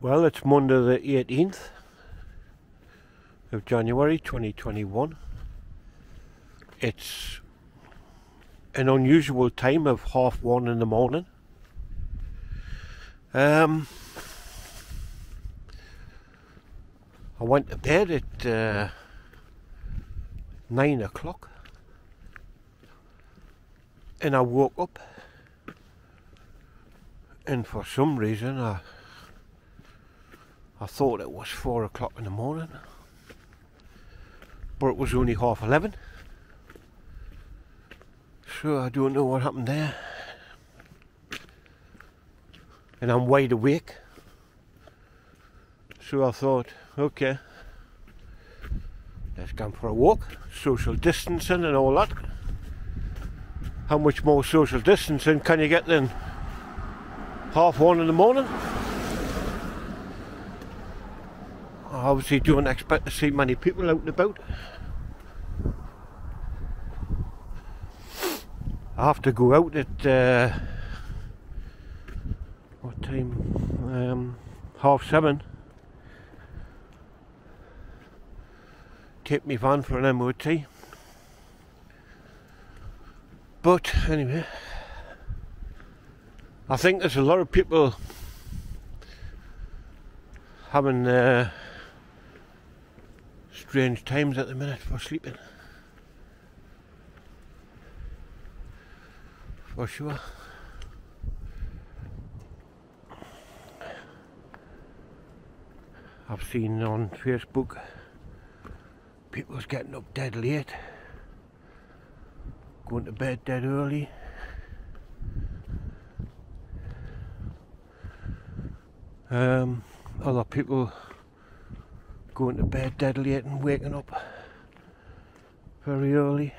Well, it's Monday the 18th of January 2021. It's an unusual time of 1:30 in the morning. I went to bed at 9 o'clock and I woke up, and for some reason I thought it was 4 o'clock in the morning, but it was only 11:30. So I don't know what happened there. And I'm wide awake. So I thought, okay, let's go for a walk, social distancing and all that. How much more social distancing can you get than 1:30 in the morning? I obviously don't expect to see many people out and about. I have to go out at what time? 7:30. Take my van for an MOT. But anyway, I think there's a lot of people having strange times at the minute for sleeping, for sure. I've seen on Facebook people's getting up dead late, going to bed dead early. Other people going to bed dead late and waking up very early.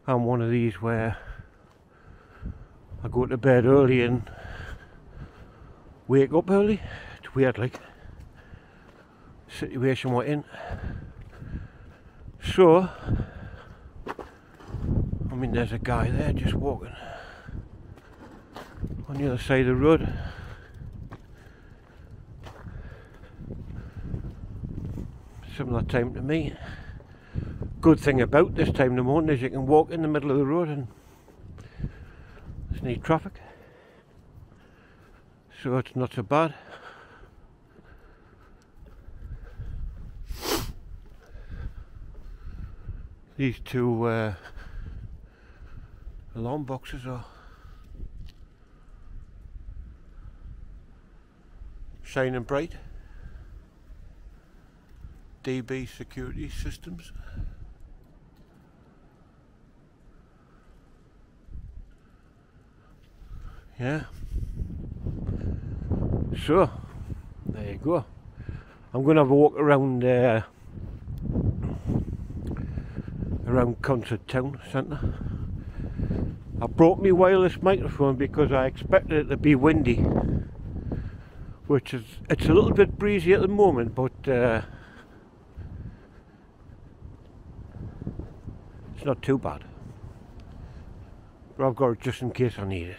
I'm one of these where I go to bed early and wake up early. It's weird, like, situation we're in. So, I mean, there's a guy there just walking on the other side of the road. Similar time to me. Good thing about this time in the morning is you can walk in the middle of the road and there's no traffic, so it's not so bad. These two alarm boxes are shining bright. DB security systems. Yeah. So there you go. I'm going to have a walk around Consett town centre. I brought my wireless microphone because I expected it to be windy, which is, it's a little bit breezy at the moment, but it's not too bad. But I've got it just in case I need it.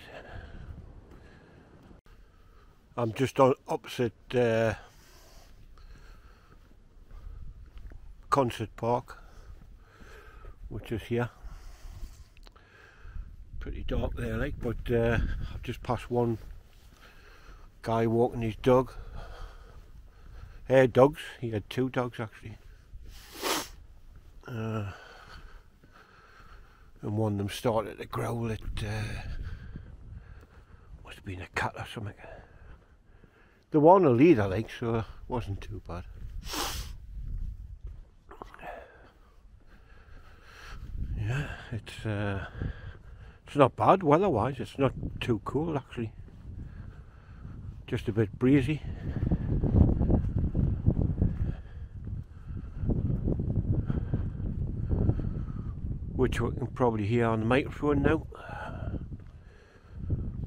I'm just on opposite Consett Park, which is here. Pretty dark there, like, but I've just passed one guy walking his dog. Dogs. He had two dogs actually. And one of them started to growl at must have been a cat or something. They weren't a leader, like, so it wasn't too bad. Yeah, it's not bad weather-wise. It's not too cool actually. Just a bit breezy. Which we can probably hear on the microphone now.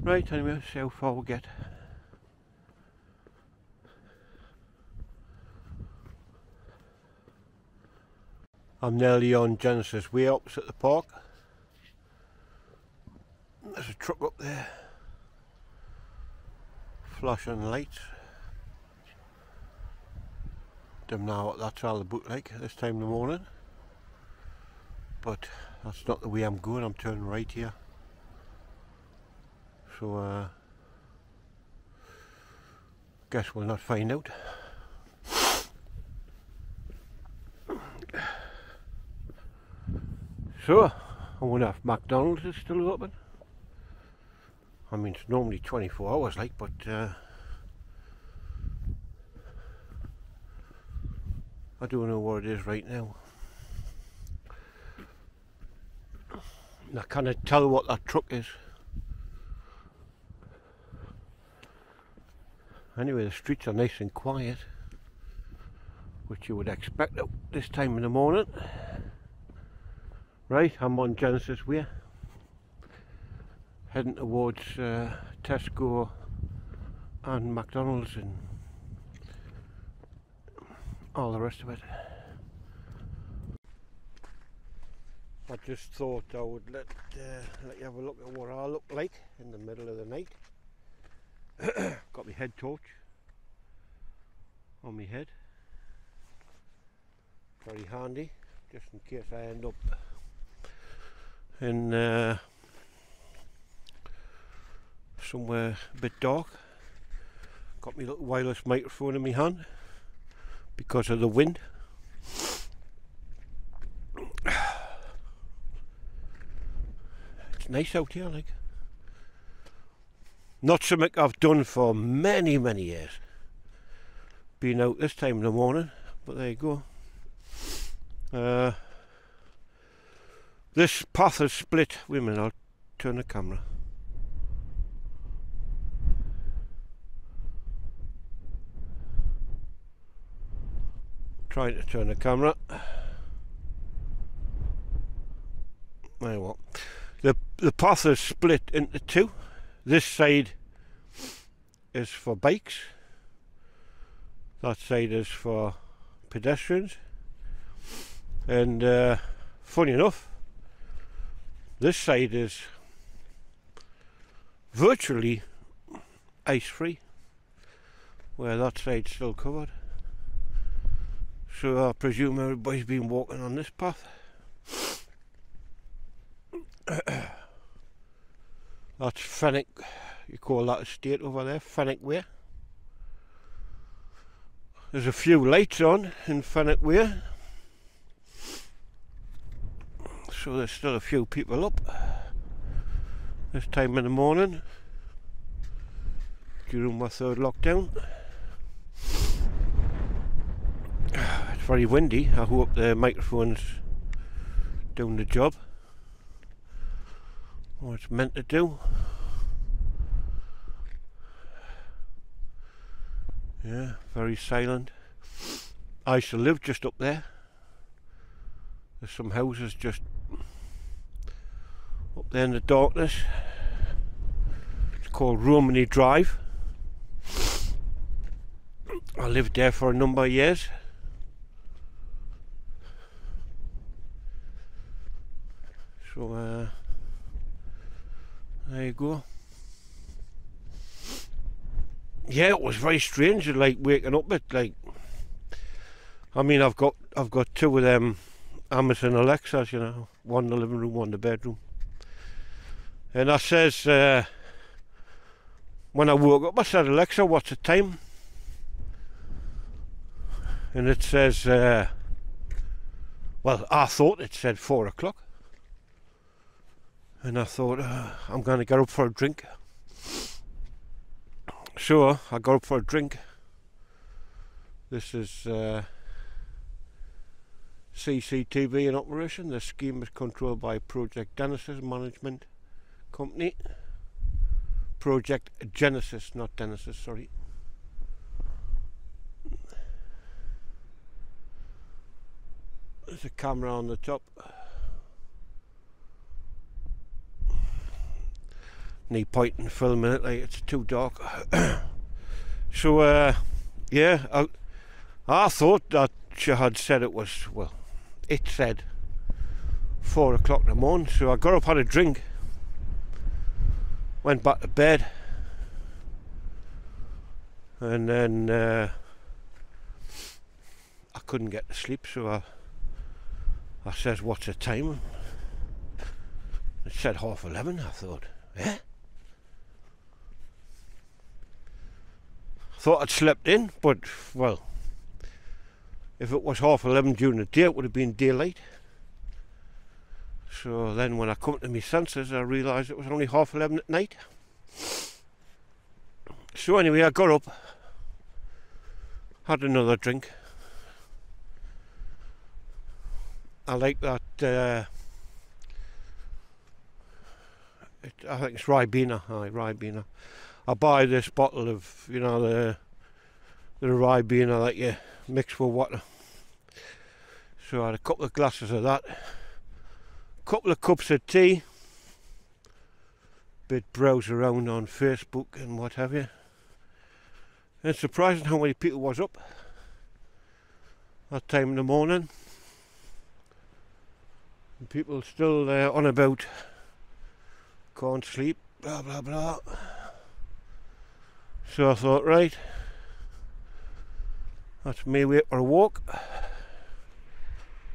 Right, anyway, see how far we get. I'm nearly on Genesis Way opposite the park. There's a truck up there. flashing lights. Don't know what that's all about like this time in the morning, but that's not the way I'm going. I'm turning right here, so guess we'll not find out. So I wonder if McDonald's is still open. I mean, it's normally 24 hours like, but I don't know what it is right now. I can't tell what that truck is. Anyway, the streets are nice and quiet, which you would expect at this time in the morning. Right, I'm on Genesis Way, heading towards Tesco and McDonald's and all the rest of it. I just thought I would let you have a look at what I look like in the middle of the night. Got my head torch on my head, very handy, just in case I end up in somewhere a bit dark. Got my little wireless microphone in my hand because of the wind. It's nice out here, like. Not something I've done for many years, being out this time in the morning, but there you go. This path is split. Wait a minute, I'll turn the camera. Trying to turn the camera. There you go. The path is split into two. This side is for bikes, that side is for pedestrians, and funny enough, this side is virtually ice free, where that side's still covered. So I presume everybody's been walking on this path. That's Fenwick, you call that estate over there, Fenwick Way. There's a few lights on in Fenwick Way, so there's still a few people up this time in the morning during my third lockdown. It's very windy. I hope the microphone's doing the job, what it's meant to do. Yeah, very silent. I used to live just up there. There's some houses just up there in the darkness. It's called Romany Drive. I lived there for a number of years. So there you go. Yeah, it was very strange, like waking up at like. I mean, I've got two of them Amazon Alexas, you know, one in the living room, one in the bedroom. And I says, when I woke up, I said, Alexa, what's the time? And it says, well, I thought it said 4 o'clock. And I thought, I'm going to get up for a drink. So I got up for a drink. This is CCTV in operation. The scheme is controlled by Project Genesis Management Company. Project Genesis, not Genesis, sorry. There's a camera on the top. Need point and filming it, like it's too dark. So yeah, I thought that she had said it was, well, it said 4 o'clock in the morning. So I got up, had a drink, went back to bed, And then I couldn't get to sleep, so I says, what's the time? It said 11:30. I thought, eh? Thought I'd slept in, but, well, if it was 11:30 during the day, it would have been daylight. So then when I come to my senses, I realised it was only 11:30 at night. So anyway, I got up, had another drink. I like that, I think it's Ribena, Ribena. I buy this bottle of, you know, the Ribena that you mix with water. So I had a couple of glasses of that, a couple of cups of tea, bit browse around on Facebook and what have you. And it's surprising how many people was up that time in the morning. And people still on about, can't sleep, blah blah blah. So I thought, right, that's me way for a walk.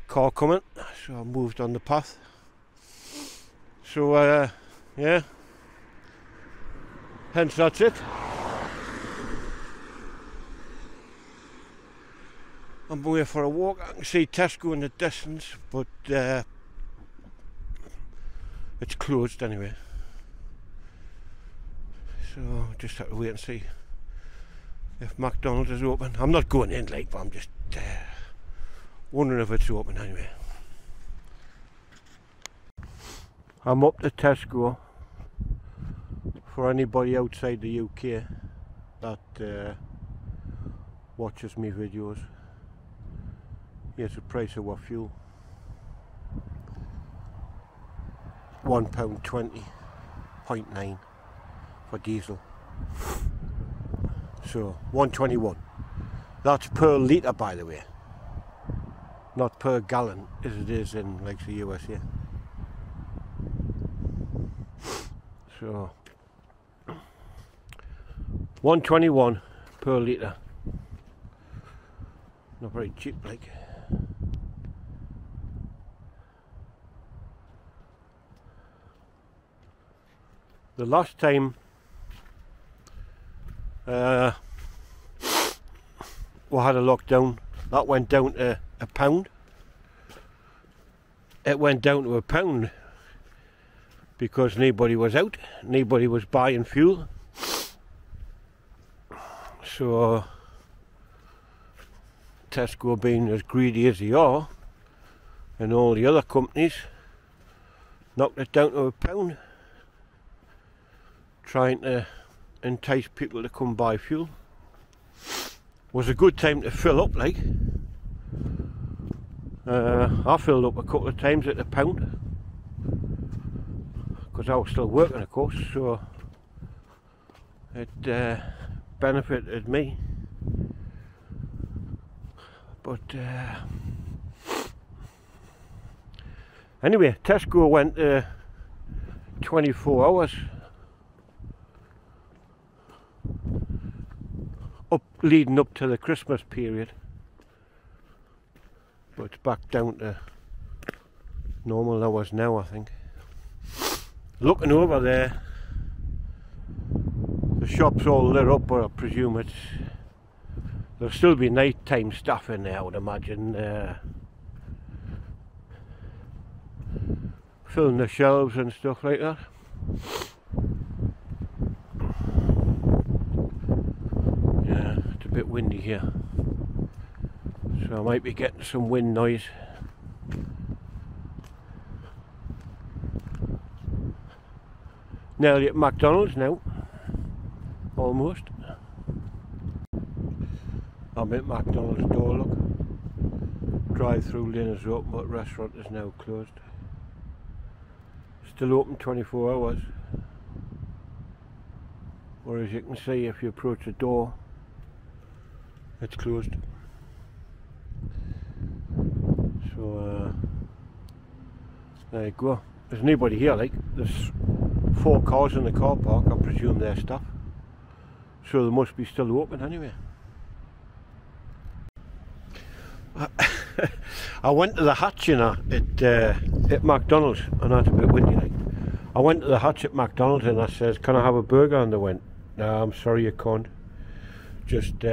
Car coming, so I moved on the path. So yeah, hence that's it. I'm away for a walk. I can see Tesco in the distance, but it's closed anyway. So just have to wait and see if McDonald's is open. I'm not going in, like, but I'm just wondering if it's open anyway. I'm up to Tesco. For anybody outside the UK that watches me videos, here's the price of our fuel. £1.20.9 for diesel. So 121. That's per litre, by the way, not per gallon as it is in like the USA. So 121 per litre. Not very cheap, like. The last time we had a lockdown, that went down to £1. It went down to £1 because nobody was out, nobody was buying fuel. So Tesco, being as greedy as they are, and all the other companies, knocked it down to £1, trying to entice people to come buy fuel. Was a good time to fill up, like. I filled up a couple of times at £1 because I was still working, of course, so it benefited me. But anyway, Tesco went 24 hours leading up to the Christmas period, but it's back down to normal hours now, I think. Looking over there, the shop's all lit up, but I presume there'll still be nighttime staff in there, I would imagine, filling the shelves and stuff like that. Yeah, it's a bit windy here, so I might be getting some wind noise. Nearly at McDonald's now, almost. I'm at McDonald's door, look. Drive-through lane is open, but restaurant is now closed. Still open 24 hours. Or as you can see, if you approach the door, it's closed. So there you go. There's nobody here, like. There's 4 cars in the car park. I presume they're staff. so they must be still open anyway. I went to the hatch, you know, at McDonald's, and that's a bit windy like. I went to the hatch at McDonald's and I says, can I have a burger? And they went, no, I'm sorry, you can't. Just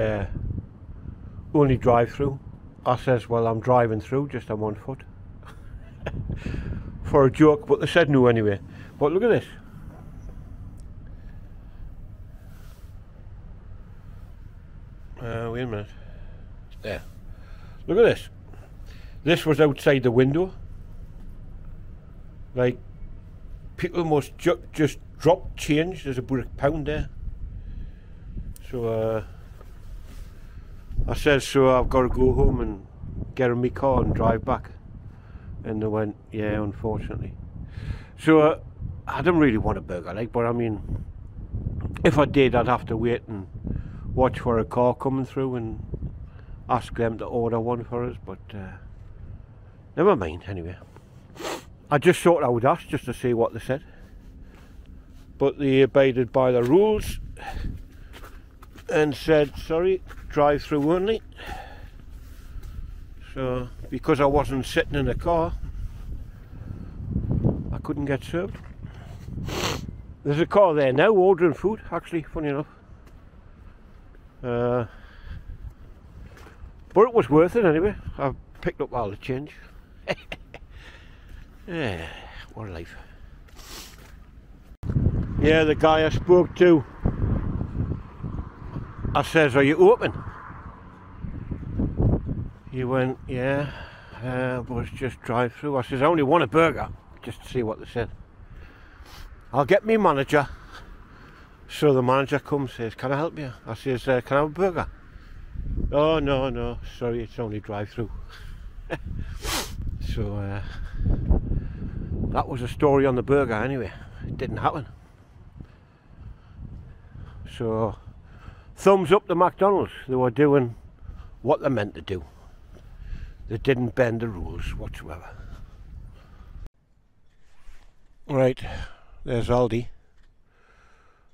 only drive through. I says, well, I'm driving through, just I'm on foot. For a joke, but they said no anyway. But look at this. Wait a minute. There. Look at this. This was outside the window. Like, people must just drop change. There's about £1 there. So I said, so I've got to go home and get in my car and drive back. And they went, yeah, unfortunately. So I didn't really want a burger, like, but I mean, if I did, I'd have to wait and watch for a car coming through and ask them to order one for us, but never mind anyway. I just thought I would ask just to see what they said. But they abided by the rules and said, sorry, drive through only. So, because I wasn't sitting in the car, I couldn't get served. There's a car there now ordering food, actually, funny enough. But it was worth it anyway. I picked up all the change. Yeah, what a life. Yeah, the guy I spoke to, I says, are you open? He went, yeah, but it's just drive through. I says, I only want a burger, just to see what they said. I'll get me manager. So the manager comes, says, can I help you? I says, can I have a burger? Oh, no, sorry, it's only drive through. So that was a story on the burger anyway. It didn't happen. So thumbs up to McDonald's. They were doing what they meant to do. They didn't bend the rules whatsoever. Right, there's Aldi.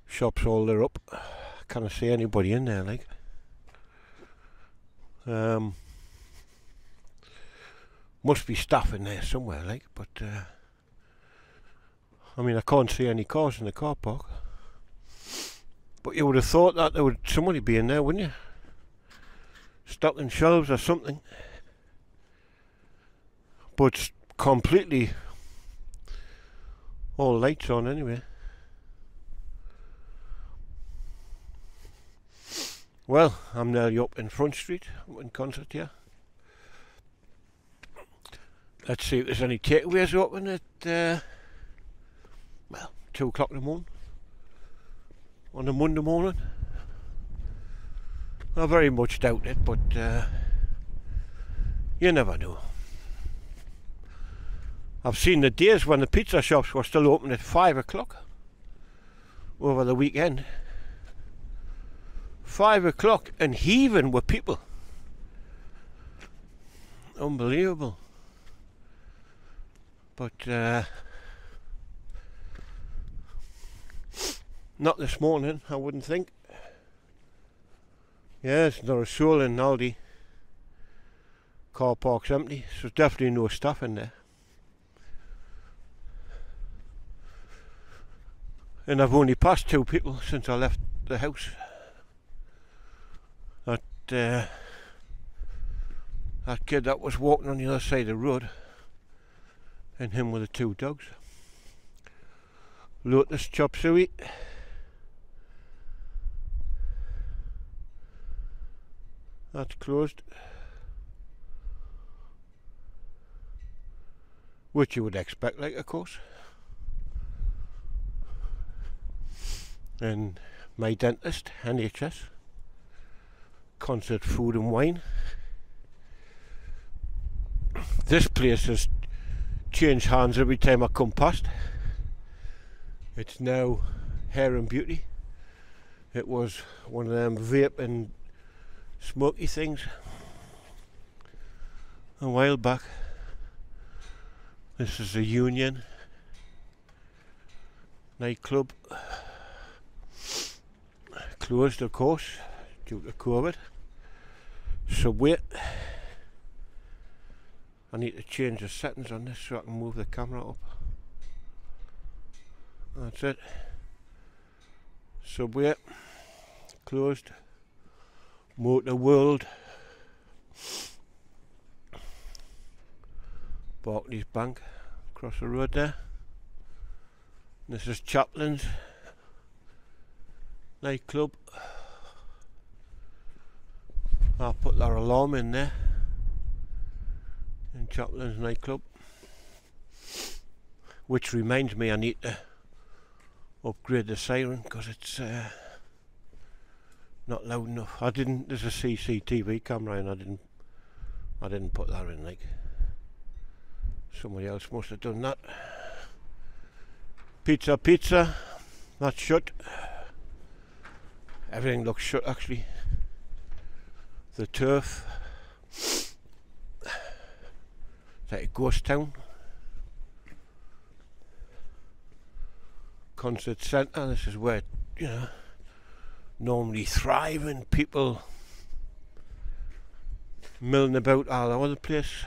Shops all lit up. Can't see anybody in there, like. Must be staff in there somewhere, like, but I mean, I can't see any cars in the car park. But you would have thought that there would somebody be in there, wouldn't you? Stocking shelves or something. But completely all lights on anyway. Well, I'm nearly up in Front Street, up in Consett here. Let's see if there's any takeaways open at, well, 2 o'clock in the morning. On a Monday morning. I very much doubt it, but you never know. I've seen the days when the pizza shops were still open at 5 o'clock over the weekend. 5 o'clock and heaving with people. Unbelievable. But not this morning, I wouldn't think. Yes, not a soul in Aldi. Car park's empty, so definitely no staff in there. And I've only passed 2 people since I left the house. That kid that was walking on the other side of the road, and him with the 2 dogs. Lotus chop suey. That's closed. Which you would expect, like, of course. And my dentist, NHS. Consett Food and Wine. This place has changed hands every time I come past. It's now Hair and Beauty. It was one of them vape and smoky things a while back. This is a Union nightclub. closed, of course, due to COVID. Subway. I need to change the settings on this so I can move the camera up. That's it. Subway. Closed. Motor World. Barclays Bank across the road there. This is Chaplin's nightclub. I'll put that alarm in there. In Chaplin's nightclub. Which reminds me I need to upgrade the siren because it's not loud enough. There's a CCTV camera and I didn't put that in, like. Somebody else must have done that. Pizza, that's shut. Everything looks shut actually. The turf. It's like a ghost town. Consett Centre, this is where, you know, normally thriving people milling about all over the place.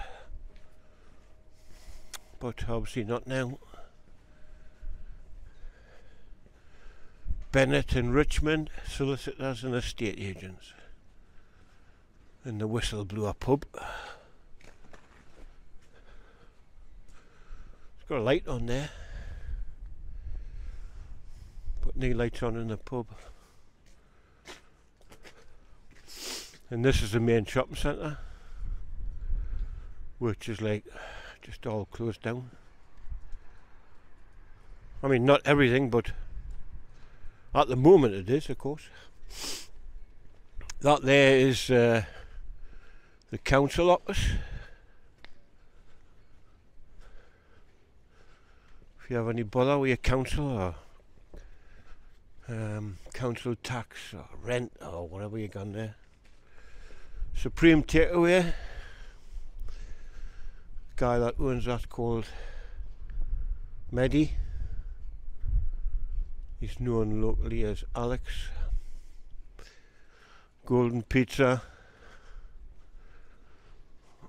But obviously not now. Bennett and Richmond, solicitors and estate agents. And the Whistleblower pub. It's got a light on there. Put new lights on in the pub. And this is the main shopping centre, which is like just all closed down. I mean, not everything, but at the moment it is, of course. That there is the council office. If you have any bother with your council or council tax or rent or whatever you got there. Supreme Takeaway. Guy that owns that called Medi. He's known locally as Alex. Golden Pizza,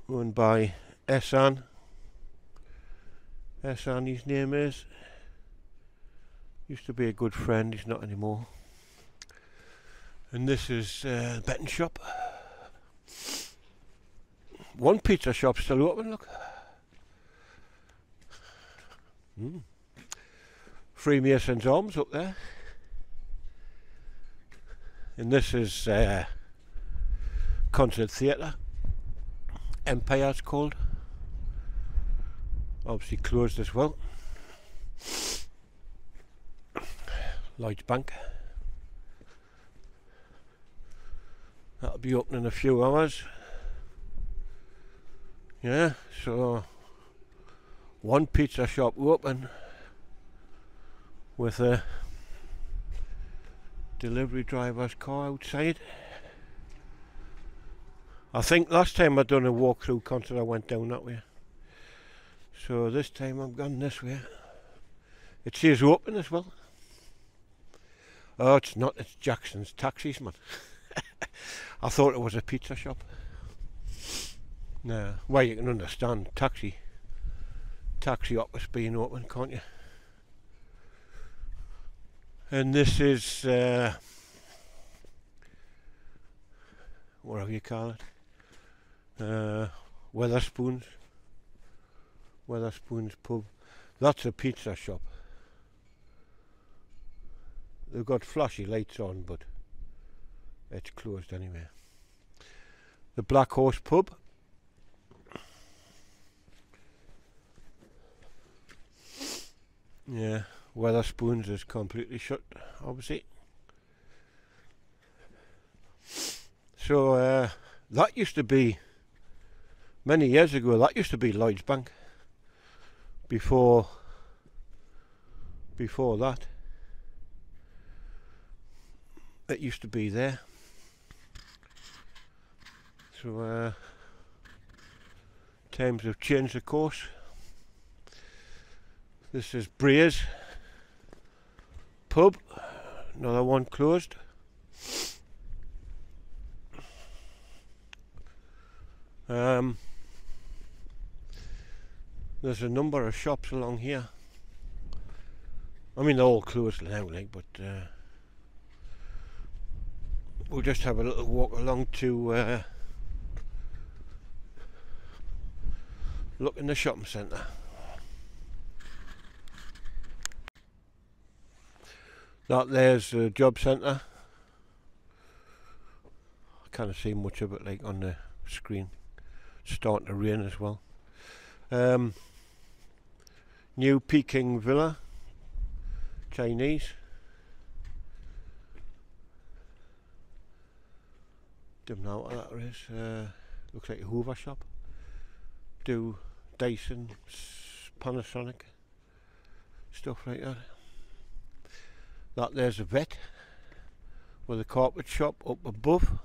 owned by Esan. Esan, his name is. Used to be a good friend, he's not anymore. And this is a betting shop. One pizza shop still open, look. Freemasons Arms up there. And this is Consett Theatre. Empire it's called. Obviously closed as well. Lloyd's Bank. That'll be open in a few hours. Yeah, so one pizza shop open with a delivery driver's car outside. I think last time I done a walk through Consett I went down that way. So this time I'm gone this way. It says open as well. Oh, it's not, it's Jackson's Taxis, man. I thought it was a pizza shop. No, well, you can understand taxi office being open, can't you? And this is whatever you call it, Weatherspoons pub. That's a pizza shop. They've got flashy lights on, but it's closed anyway. The Black Horse pub. Yeah, Weatherspoons is completely shut, obviously. So that used to be, many years ago, that used to be Lloyd's Bank. Before that, it used to be there. So times have changed, of course. This is Breer's pub, another one closed. There's a number of shops along here. I mean, they're all closed now, like, but we'll just have a little walk along to look in the shopping centre. That there's the job centre. I can't see much of it like on the screen. It's starting to rain as well. New Peking Villa, Chinese. Don't know what that is. Looks like a Hoover shop. Do Dyson, Panasonic, stuff like that. That there's a vet with a carpet shop up above.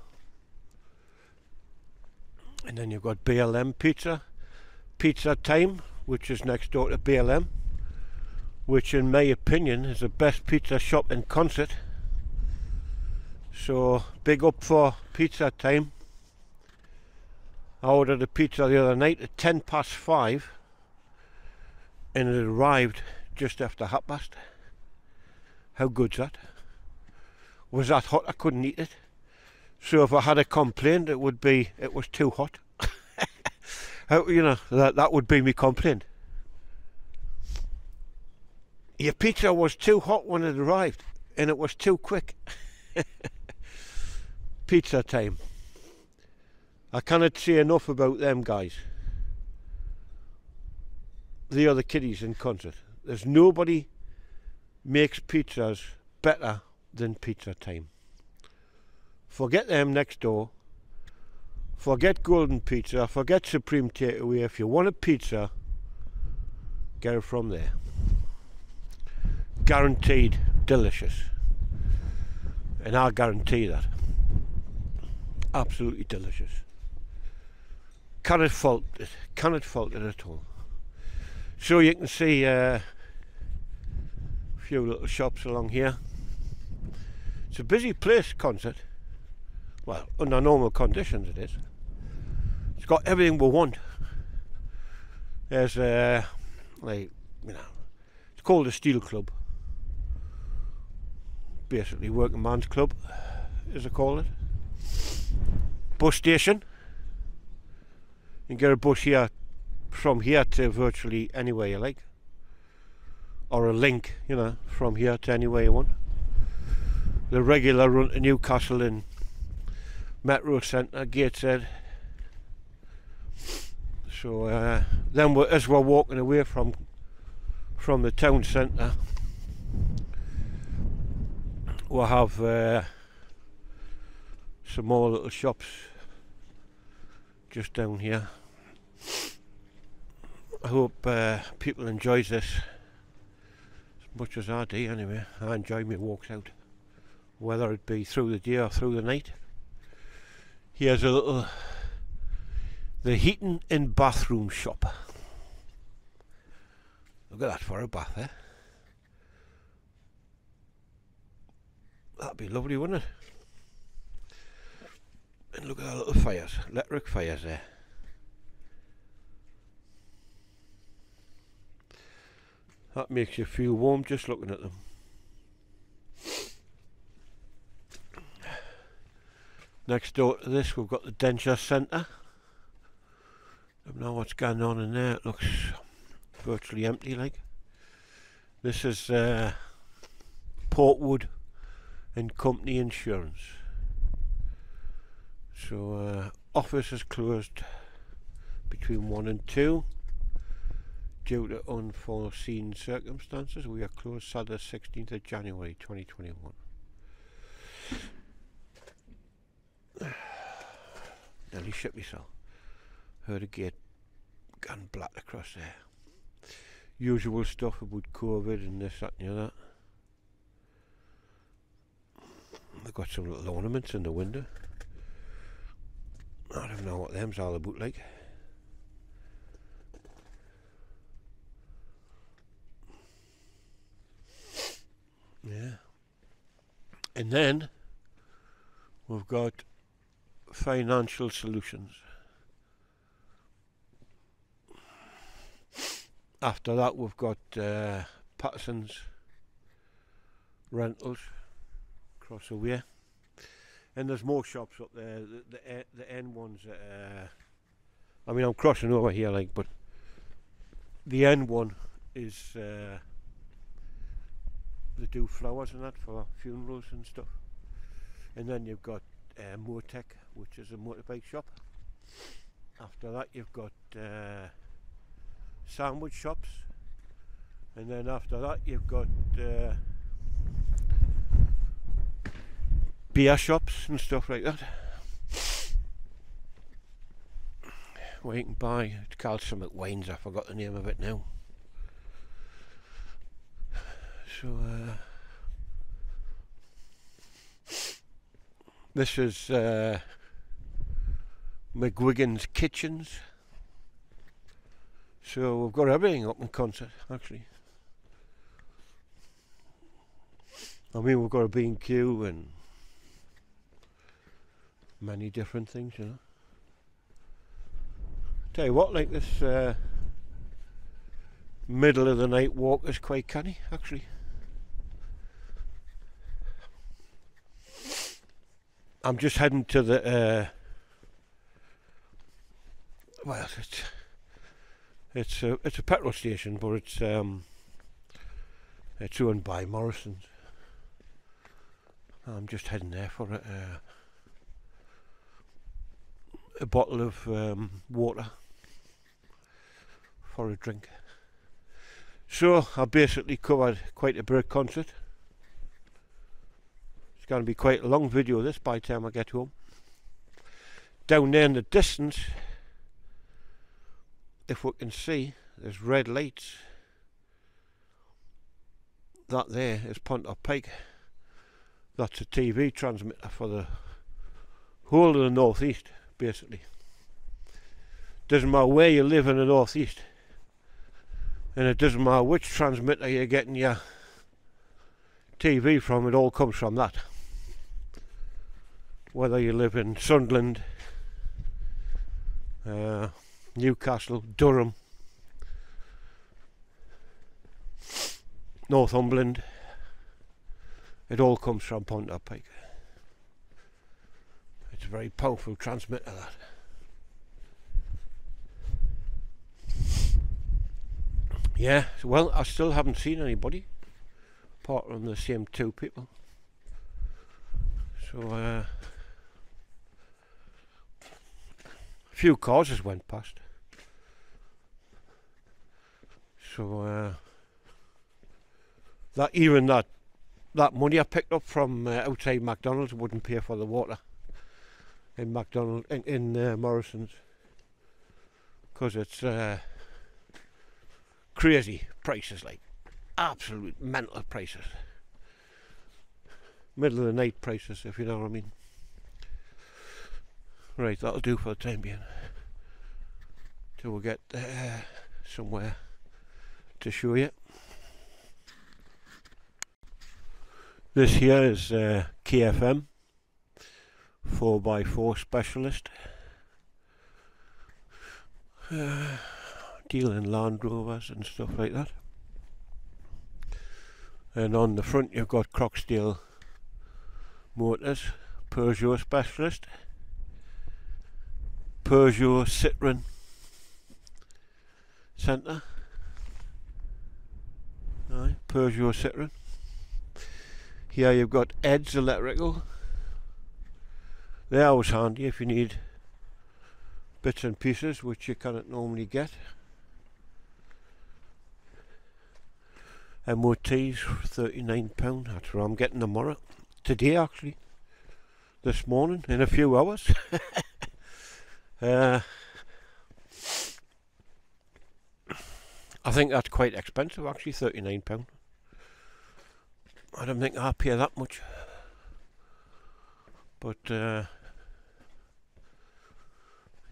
And then you've got BLM Pizza Time, which is next door to BLM, which in my opinion is the best pizza shop in Consett. So big up for Pizza Time. I ordered a pizza the other night at 5:10 and it arrived just after 5:30. How good's that? Was that hot? I couldn't eat it. So if I had a complaint, it would be it was too hot. You know, that would be my complaint. Your pizza was too hot when it arrived, and it was too quick. Pizza Time. I cannot say enough about them guys. They are the kiddies in Consett. There's nobody makes pizzas better than Pizza Time. Forget them next door. Forget Golden Pizza. Forget Supreme Takeaway. If you want a pizza, get it from there. Guaranteed delicious. And I guarantee that. Absolutely delicious. Cannot fault it. Cannot fault it at all. So you can see a few little shops along here. It's a busy place, Consett. Well, under normal conditions it is. It's got everything we want. There's like, you know, it's called a steel club. Basically working man's club, as they call it. Bus station. You can get a bus here, from here to virtually anywhere you like. Or a link, you know, from here to anywhere you want. The regular run to Newcastle and Metro Centre, Gateshead. So then as we're walking away from the town centre, we'll have some more little shops just down here. I hope people enjoys this as much as I do anyway. I enjoy my walks out, whether it be through the day or through the night. Here's a little, the heating and bathroom shop. Look at that for a bath, eh? That'd be lovely, wouldn't it? And look at our little fires, electric fires there. That makes you feel warm just looking at them. Next door to this we've got the Denture Centre. Don't know what's going on in there, it looks virtually empty like. This is Portwood and Company Insurance. So office is closed between 1 and 2 due to unforeseen circumstances. We are closed Saturday 16th of January 2021. Nearly shit myself. Heard a gate gone black across there. Usual stuff about COVID and this, that and the other. They've got some little ornaments in the window. I don't know what them's all about like. Yeah. And then We've got financial solutions. After that we've got Patterson's rentals across the way, and there's more shops up there. The end ones. I mean, I'm crossing over here, like, but the end one is they do flowers and that for funerals and stuff. And then you've got Motec, which is a motorbike shop. After that you've got sandwich shops, and then after that you've got beer shops and stuff like that, where you can buy, it's called something wines, I forgot the name of it now. So this is McGuigan's Kitchens. So we've got everything up in Consett, actually. I mean, we've got a B&Q and many different things, you know. Tell you what, like, this middle of the night walk is quite canny, actually. I'm just heading to the well, it's a petrol station, but it's owned by Morrison's. I'm just heading there for a bottle of water for a drink. So I basically covered quite a bit of Consett. It's going to be quite a long video this by the time I get home. Down there in the distance, if we can see, there's red lights. That there is Pontock Pike. That's a TV transmitter for the whole of the northeast, basically. Doesn't matter where you live in the northeast, and it doesn't matter which transmitter you're getting your TV from, it all comes from that. Whether you live in Sunderland, Newcastle, Durham, Northumberland, it all comes from Pontock Pike. It's a very powerful transmitter, that. Yeah, well, I still haven't seen anybody apart from the same two people. So a few cars just went past. So that money I picked up from outside McDonald's wouldn't pay for the water in Morrison's, because it's crazy prices, like absolute mental prices, middle of the night prices, if you know what I mean. Right, that'll do for the time being, till we get somewhere to show you. This here is KFM 4x4 specialist, deal in Land Rovers and stuff like that. And on the front you've got Croxdale Motors, Peugeot specialist, Peugeot Citroen Centre, Peugeot Citroen. Here you've got Ed's Electrical. They're always handy if you need bits and pieces which you cannot normally get. MOT's £39, that's where I'm getting tomorrow. Today, actually. This morning, in a few hours. I think that's quite expensive, actually, £39. I don't think I'll pay that much. But,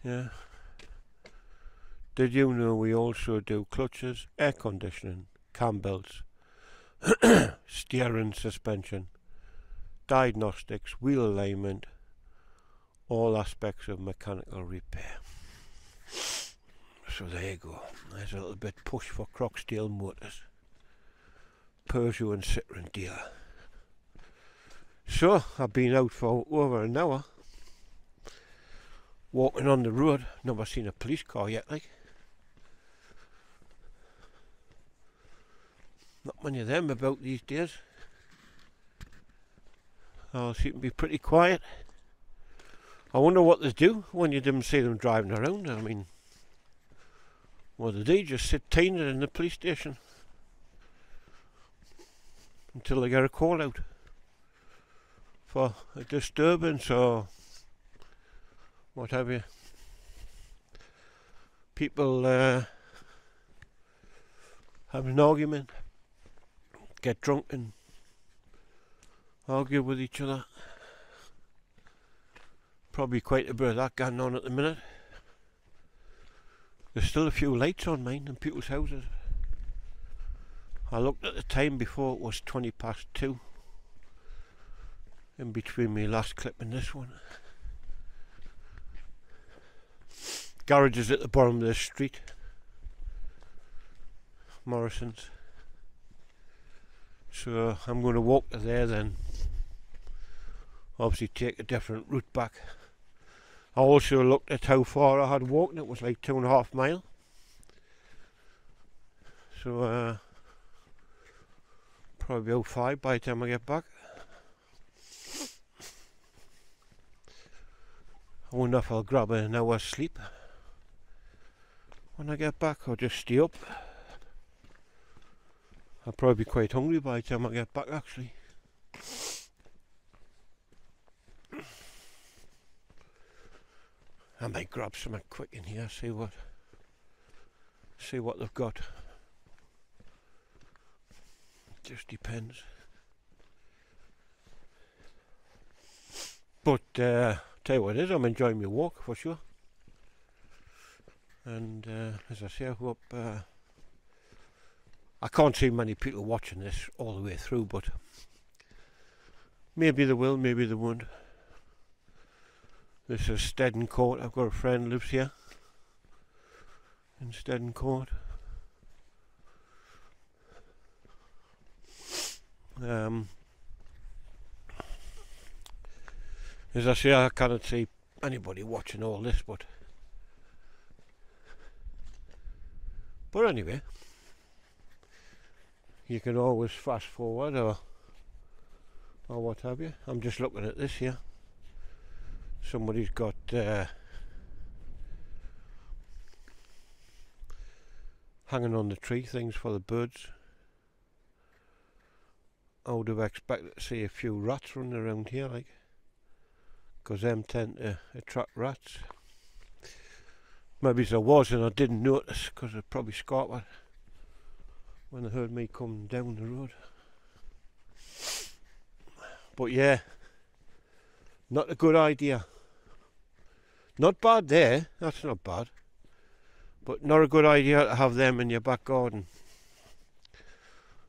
yeah. Did you know we also do clutches, air conditioning, cam belts, steering, suspension, diagnostics, wheel alignment, all aspects of mechanical repair. So there you go. There's a little bit push for Croxdale Motors, Peugeot and Citroen dealer. So I've been out for over an hour walking on the road. Never seen a police car yet, like. Not many of them about these days. All seem to be pretty quiet. I wonder what they do when you didn't see them driving around. I mean, what do they just sit tainted in the police station until they get a call out for a disturbance or what have you. People have an argument, get drunk and argue with each other. Probably quite a bit of that going on at the minute. There's still a few lights on mine in people's houses. I looked at the time before, it was 2:20 in between my last clip and this one. Garage is at the bottom of the street, Morrison's. So I'm going to walk to there, then obviously take a different route back. I also looked at how far I had walked, and it was like 2.5 miles. So probably about 5 by the time I get back. I wonder if I'll grab an hour's sleep when I get back, or just stay up. I'll probably be quite hungry by the time I get back, actually. I might grab something quick in here, see what they've got. Just depends. But tell you what it is, I'm enjoying my walk for sure. And as I say, I hope I can't see many people watching this all the way through, but maybe they will, maybe they won't. This is Stedden Court. I've got a friend who lives here in Stedden Court. As I say, I cannot see anybody watching all this, but anyway, you can always fast forward or what have you. I'm just looking at this here. Somebody's got hanging on the tree things for the birds. I would have expected to see a few rats running around here, like, because them tend to attract rats. Maybe there was and I didn't notice, because they probably scattered when they heard me coming down the road. But yeah, not a good idea. Not bad there, that's not bad, but not a good idea to have them in your back garden,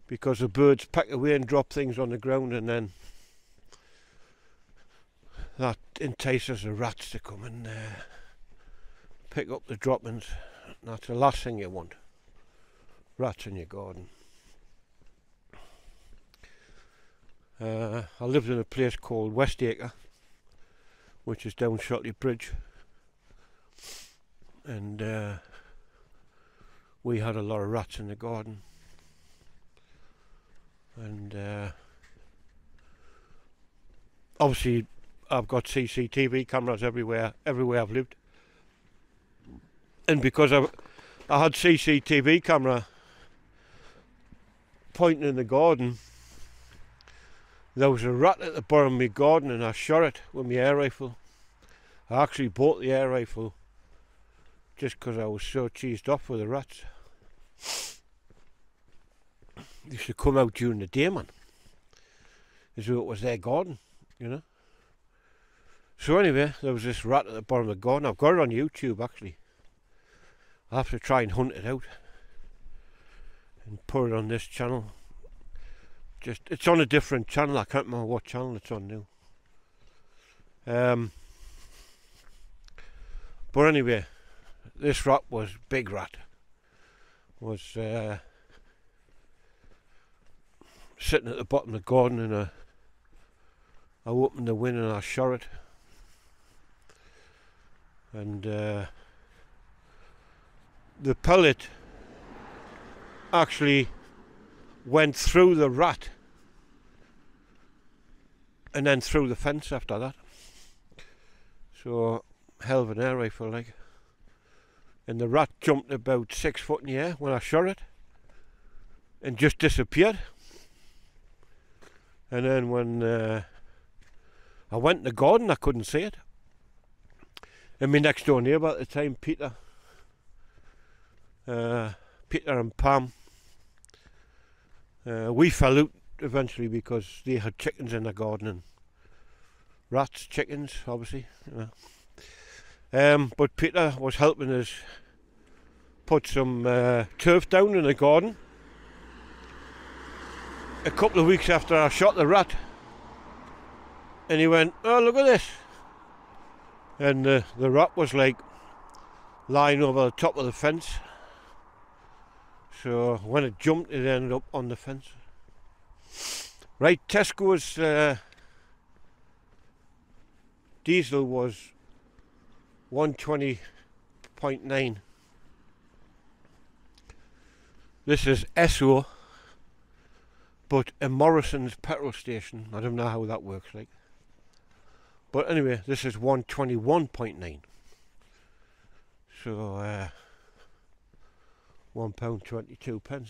because the birds peck away and drop things on the ground, and then that entices the rats to come and pick up the droppings. That's the last thing you want, rats in your garden. I lived in a place called Westacre, which is down Shotley Bridge, and we had a lot of rats in the garden, and obviously I've got CCTV cameras everywhere I've lived, and because I had CCTV camera pointing in the garden, there was a rat at the bottom of my garden, and I shot it with my air rifle. I actually bought the air rifle just because I was so cheesed off with the rats. They should come out during the day, man, as though it was their garden, you know. So anyway, there was this rat at the bottom of the garden. I've got it on YouTube, actually. I'll have to try and hunt it out and put it on this channel. It's on a different channel. I can't remember what channel it's on now. But anyway, this rat was big rat. Was sitting at the bottom of the garden, and I opened the window and I shot it. And the pellet actually went through the rat and then through the fence after that. So, hell of an air rifle, like. And the rat jumped about 6 foot in the air when I shot it and just disappeared. And then when I went in the garden, I couldn't see it. And my next door neighbour at the time, Peter and Pam, we fell out eventually because they had chickens in the garden, and rats, chickens, obviously. You know. But Peter was helping us put some turf down in the garden. A couple of weeks after I shot the rat, and he went, "Oh, look at this!" And the rat was like lying over the top of the fence. So when it jumped, it ended up on the fence. Right, Tesco's diesel was 120.9. This is SO, but a Morrison's petrol station. I don't know how that works, like. But anyway, this is 121.9. So £1.22.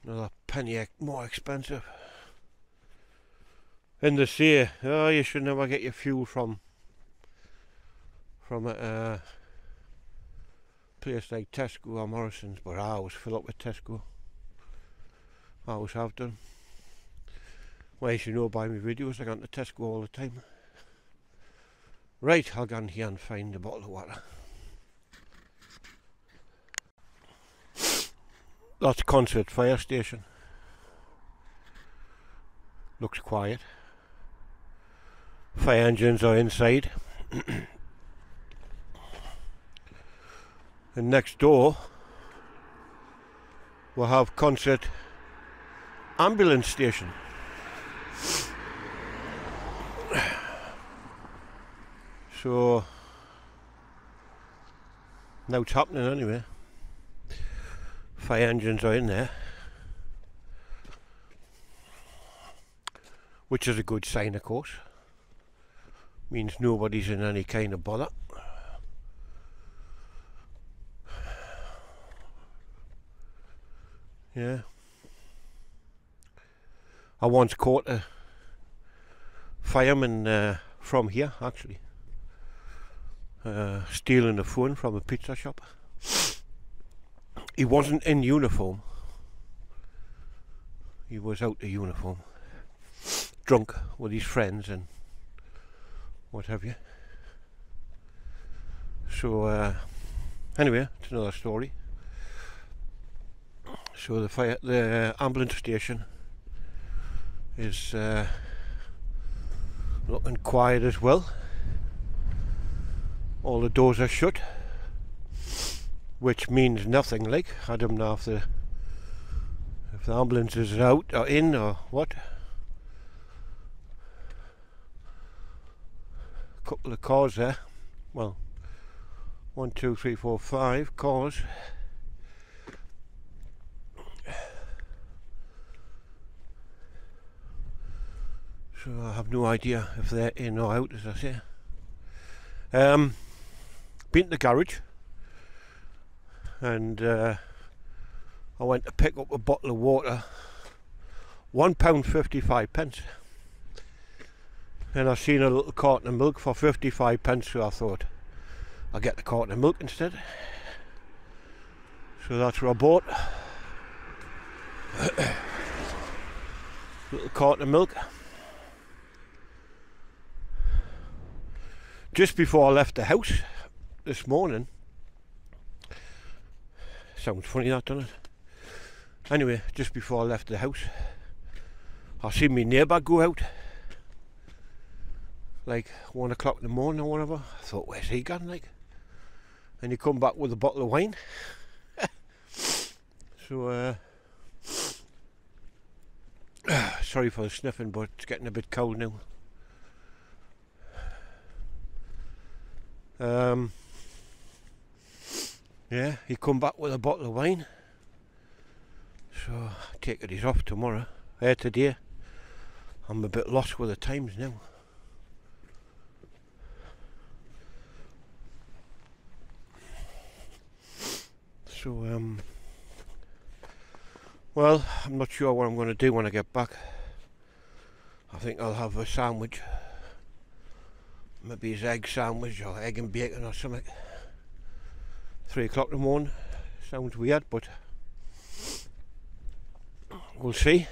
Another penny more expensive. And they say, oh, you should never get your fuel from a place like Tesco or Morrison's, but I always fill up with Tesco. I always have done. Well, as you know by my videos, I go to Tesco all the time. Right, I'll go in here and find a bottle of water. That's Consett fire station. Looks quiet. Fire engines are inside. And next door we'll have Consett ambulance station. So now it's happening anyway. Fire engines are in there, which is a good sign, of course. Means nobody's in any kind of bother. Yeah. I once caught a fireman from here, actually, stealing a phone from a pizza shop. He wasn't in uniform. He was out of uniform, drunk with his friends and what have you. So anyway, it's another story. So the ambulance station is looking quiet as well. All the doors are shut, which means nothing. Like, I don't know if the ambulance is out or in or what. A couple of cars there. Well, 1, 2, 3, 4, 5 cars. So I have no idea if they're in or out, as I say. Been to the garage, and I went to pick up a bottle of water, £1.55, and I seen a little carton of milk for 55p, so I thought I'll get the carton of milk instead. So that's what I bought. Little carton of milk. Just before I left the house this morning, sounds funny that, doesn't it? Anyway, just before I left the house, I seen my neighbour go out like 1 o'clock in the morning or whatever. I thought, where's he gone, like? And he come back with a bottle of wine. So sorry for the sniffing, but it's getting a bit cold now. Yeah, he come back with a bottle of wine. So I take it he's off tomorrow. Today. I'm a bit lost with the times now. So well, I'm not sure what I'm going to do when I get back. I think I'll have a sandwich. Maybe his egg sandwich or egg and bacon or something. 3 o'clock in the morning. Sounds weird, but we'll see.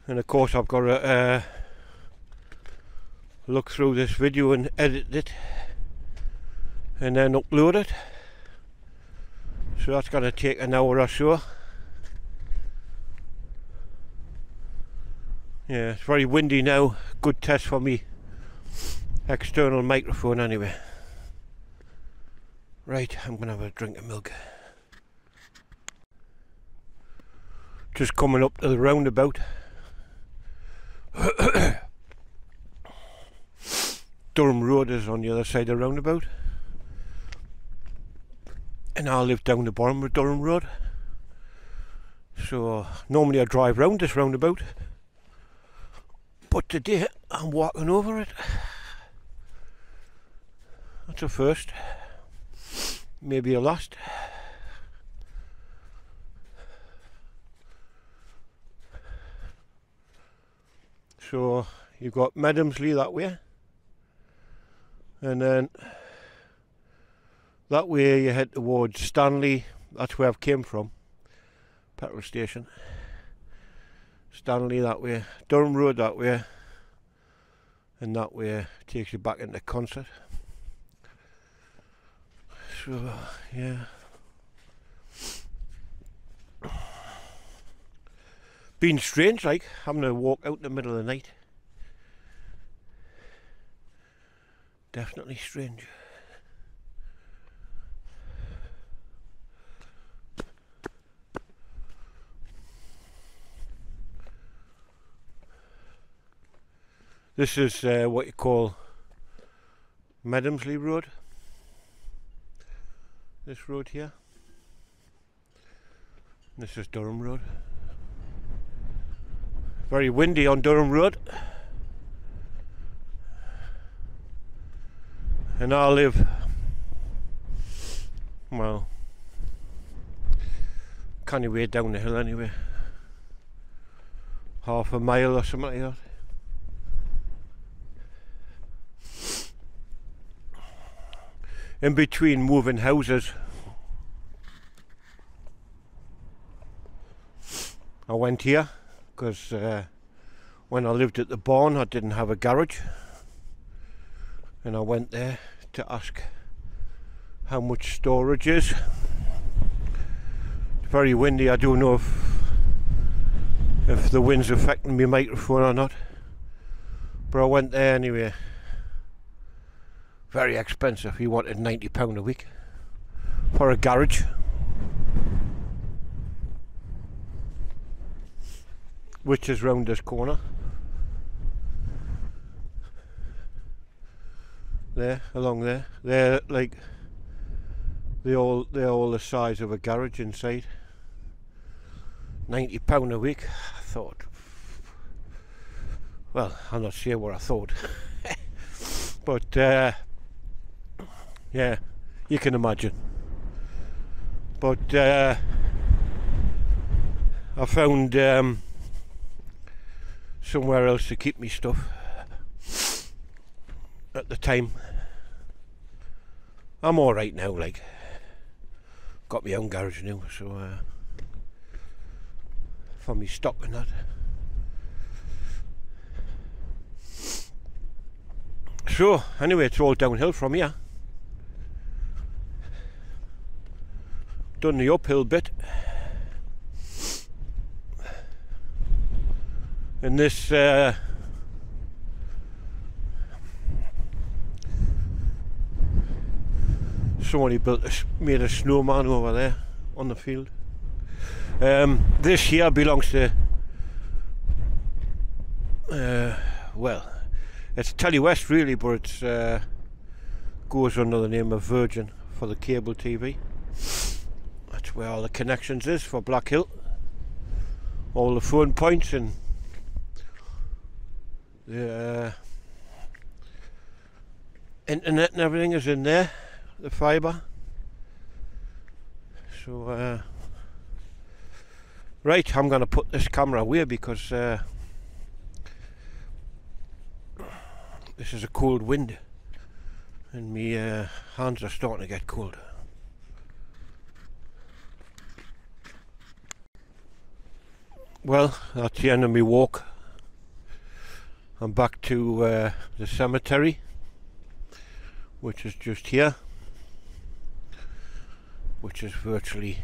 And of course I've got to look through this video and edit it and then upload it. So that's going to take an hour or so. Yeah, it's very windy now. Good test for me external microphone anyway. Right, I'm going to have a drink of milk. Just coming up to the roundabout. Durham Road is on the other side of the roundabout. And I live down the bottom of Durham Road. So normally I drive round this roundabout. But today I'm walking over it. That's a first. Maybe a last. So you've got Medhamsley that way, and then that way you head towards Stanley. That's where I've came from, petrol station. Stanley that way, Durham Road that way, and that way takes you back into Consett. So yeah, been strange, like having to walk out in the middle of the night. Definitely strange. This is what you call Medhamsley Road. This road here. This is Durham Road. Very windy on Durham Road. And I live, well, canny way down the hill anyway. Half a mile or something like that. In between moving houses, I went here because when I lived at the barn I didn't have a garage, and I went there to ask how much storage is. It's very windy. I don't know if the wind's affecting my microphone or not, but I went there anyway. Very expensive. He wanted £90 a week for a garage. Which is round this corner. There, along there. They're like they're all the size of a garage inside. £90 a week. I thought, well, I'm not sure what I thought. But yeah, you can imagine. But I found somewhere else to keep me stuff at the time. I'm alright now, like, got my own garage now, so for me stock and that. So anyway, it's all downhill from here. Done the uphill bit, and this somebody made a snowman over there on the field. This here belongs to well, it's Telewest really, but it goes under the name of Virgin for the cable TV. That's where all the connections is for Black Hill. All the phone points and the internet and everything is in there, the fibre. So right, I'm going to put this camera away because this is a cold wind and my hands are starting to get cold. Well, that's the end of my walk. I'm back to the cemetery, which is just here, which is virtually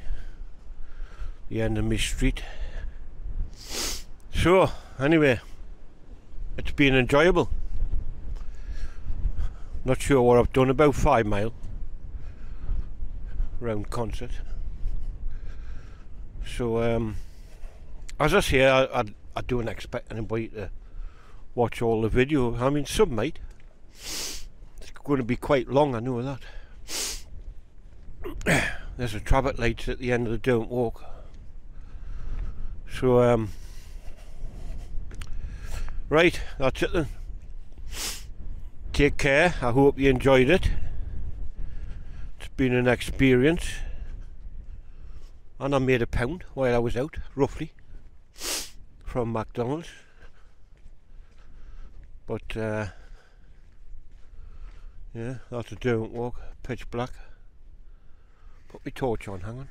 the end of my street. So anyway, it's been enjoyable. Not sure what I've done, about 5 miles around Consett. So as I say, I don't expect anybody to watch all the video. I mean, some might. It's going to be quite long, I know that. There's a traffic lights at the end of the Don't Walk. So right, that's it then. Take care. I hope you enjoyed it. It's been an experience, and I made £1 while I was out, roughly, from McDonald's. But yeah, that's a Don't Walk, pitch black. Put my torch on, hang on.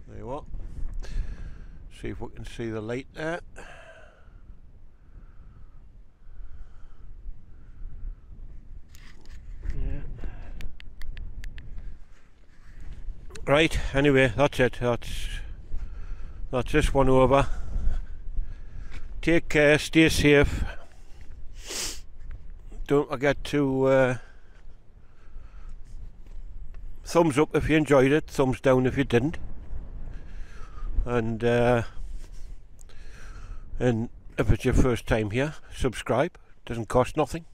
There you are. See if we can see the light there. Yeah. Right, anyway, that's it. That's this one over. Take care, stay safe. Don't forget to thumbs up if you enjoyed it, thumbs down if you didn't. And if it's your first time here, subscribe. Doesn't cost nothing.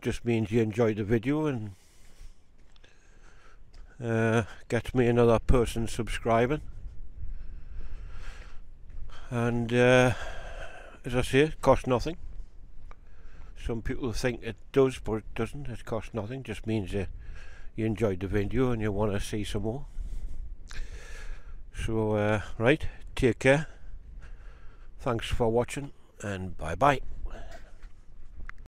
Just means you enjoyed the video and gets me another person subscribing. And as I say, it costs nothing. Some people think it does, but it doesn't. It costs nothing. Just means you enjoyed the video and you want to see some more. So right, take care. Thanks for watching and bye bye.